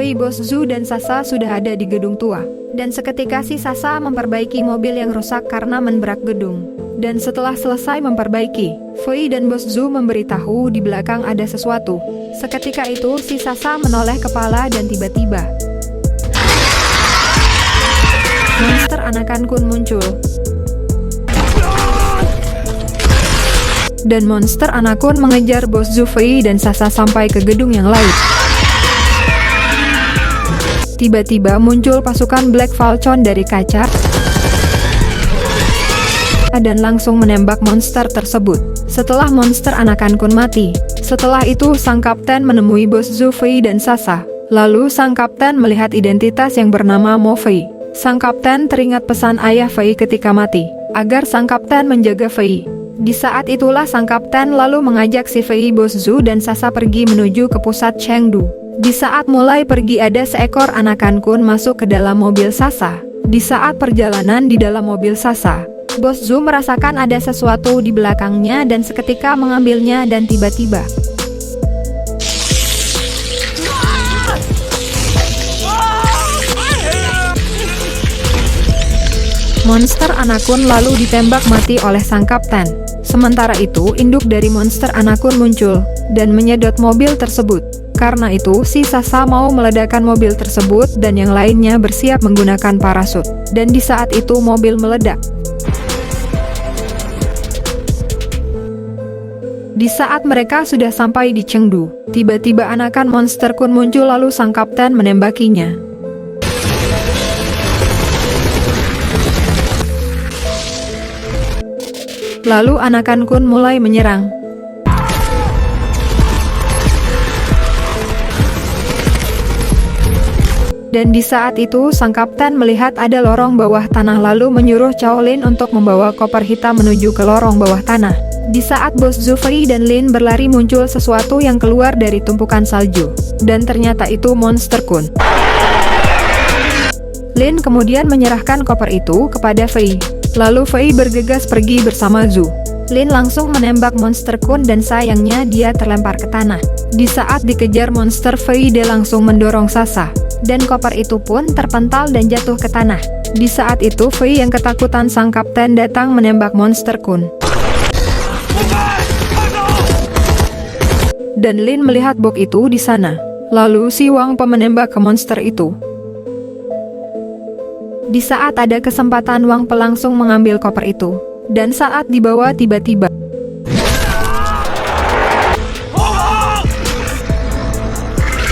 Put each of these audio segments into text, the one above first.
Fei, Bos Zhu dan Sasa sudah ada di gedung tua. Dan seketika si Sasa memperbaiki mobil yang rusak karena menabrak gedung. Dan setelah selesai memperbaiki, Fei dan Bos Zhu memberitahu di belakang ada sesuatu. Seketika itu si Sasa menoleh kepala dan tiba-tiba monster anakan Kun muncul. Dan monster Anakun mengejar Bos Zhu, Fei dan Sasa sampai ke gedung yang lain. Tiba-tiba muncul pasukan Black Falcon dari kaca dan langsung menembak monster tersebut. Setelah monster Anakan Kun mati, setelah itu sang kapten menemui Bos Zhu, Fei dan Sasa. Lalu sang kapten melihat identitas yang bernama Mo Fei. Sang kapten teringat pesan ayah Fei ketika mati, agar sang kapten menjaga Fei. Di saat itulah sang kapten lalu mengajak si Fei, Bos Zhu dan Sasa pergi menuju ke pusat Chengdu. Di saat mulai pergi ada seekor Anakan Kun masuk ke dalam mobil Sasa. Di saat perjalanan di dalam mobil Sasa, Bos Zhu merasakan ada sesuatu di belakangnya dan seketika mengambilnya dan tiba-tiba monster Anakun lalu ditembak mati oleh sang kapten. Sementara itu induk dari monster Anakun muncul dan menyedot mobil tersebut. Karena itu si Sasa mau meledakkan mobil tersebut dan yang lainnya bersiap menggunakan parasut. Dan di saat itu mobil meledak. Di saat mereka sudah sampai di Chengdu, tiba-tiba anakan monster Kun muncul lalu sang kapten menembakinya. Lalu Anakan Kun mulai menyerang. Dan di saat itu sang kapten melihat ada lorong bawah tanah lalu menyuruh Cao Lin untuk membawa koper hitam menuju ke lorong bawah tanah. Di saat Bos Zhu, Fei dan Lin berlari muncul sesuatu yang keluar dari tumpukan salju. Dan ternyata itu monster Kun. Lin kemudian menyerahkan koper itu kepada Fei. Lalu Fei bergegas pergi bersama Zhu. Lin langsung menembak monster Kun dan sayangnya dia terlempar ke tanah. Di saat dikejar monster Fei dia langsung mendorong Sasa. Dan koper itu pun terpental dan jatuh ke tanah. Di saat itu Fei yang ketakutan sang kapten datang menembak monster Kun. Dan Lin melihat bok itu di sana. Lalu si Wang Pe menembak ke monster itu. Di saat ada kesempatan Wang Pe langsung mengambil koper itu. Dan saat dibawa tiba-tiba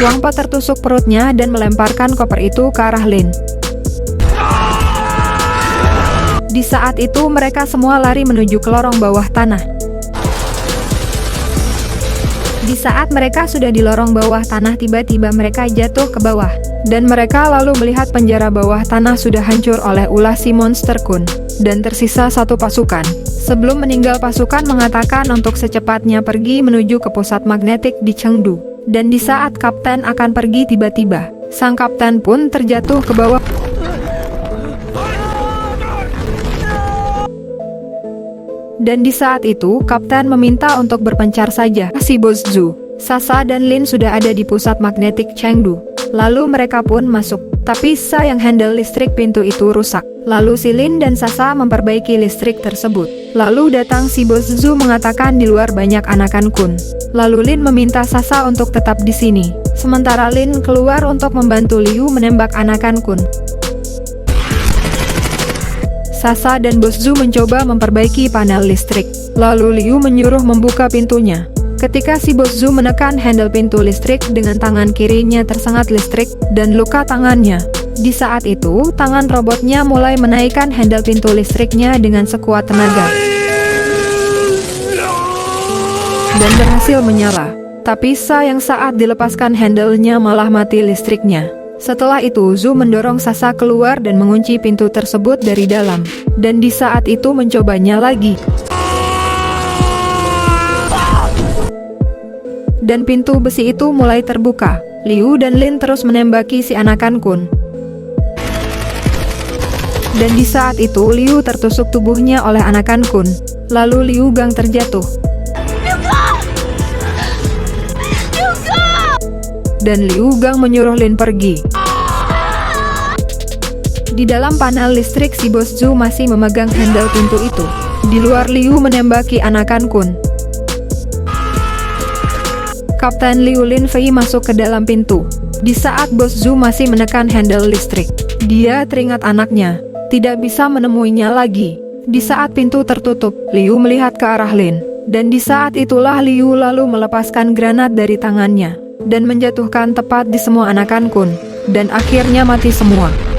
Wang Pe tertusuk perutnya dan melemparkan koper itu ke arah Lin. Di saat itu mereka semua lari menuju ke lorong bawah tanah. Di saat mereka sudah di lorong bawah tanah tiba-tiba mereka jatuh ke bawah. Dan mereka lalu melihat penjara bawah tanah sudah hancur oleh ulah si monster Kun. Dan tersisa satu pasukan. Sebelum meninggal pasukan mengatakan untuk secepatnya pergi menuju ke pusat magnetik di Chengdu. Dan di saat kapten akan pergi tiba-tiba, sang kapten pun terjatuh ke bawah. Dan di saat itu kapten meminta untuk berpencar saja. Si Bos Zhu, Sasa dan Lin sudah ada di pusat magnetik Chengdu. Lalu mereka pun masuk. Tapi sayang handle listrik pintu itu rusak. Lalu si Lin dan Sasa memperbaiki listrik tersebut. Lalu datang si Bos Zhu mengatakan di luar banyak Anakan Kun. Lalu Lin meminta Sasa untuk tetap di sini. Sementara Lin keluar untuk membantu Liu menembak Anakan Kun. Sasa dan Bos Zhu mencoba memperbaiki panel listrik. Lalu Liu menyuruh membuka pintunya. Ketika si Bos Zhu menekan handle pintu listrik dengan tangan kirinya tersengat listrik dan luka tangannya. Di saat itu, tangan robotnya mulai menaikkan handle pintu listriknya dengan sekuat tenaga. Dan berhasil menyala. Tapi sayang saat dilepaskan handle-nya malah mati listriknya. Setelah itu Zhu mendorong Sasa keluar dan mengunci pintu tersebut dari dalam. Dan di saat itu mencobanya lagi. Dan pintu besi itu mulai terbuka. Liu dan Lin terus menembaki si Anakan Kun. Dan di saat itu Liu tertusuk tubuhnya oleh Anakan Kun. Lalu Liu Gang terjatuh. dan Liu Gang menyuruh Lin pergi. Di dalam panel listrik, si Bos Zhu masih memegang handle pintu itu. Di luar, Liu menembaki Anakan Kun. Kapten Liu Lin Fei masuk ke dalam pintu. Di saat Bos Zhu masih menekan handle listrik, dia teringat anaknya, tidak bisa menemuinya lagi. Di saat pintu tertutup, Liu melihat ke arah Lin. Dan di saat itulah Liu lalu melepaskan granat dari tangannya dan menjatuhkan tepat di semua Anakan Kun. Dan akhirnya mati semua.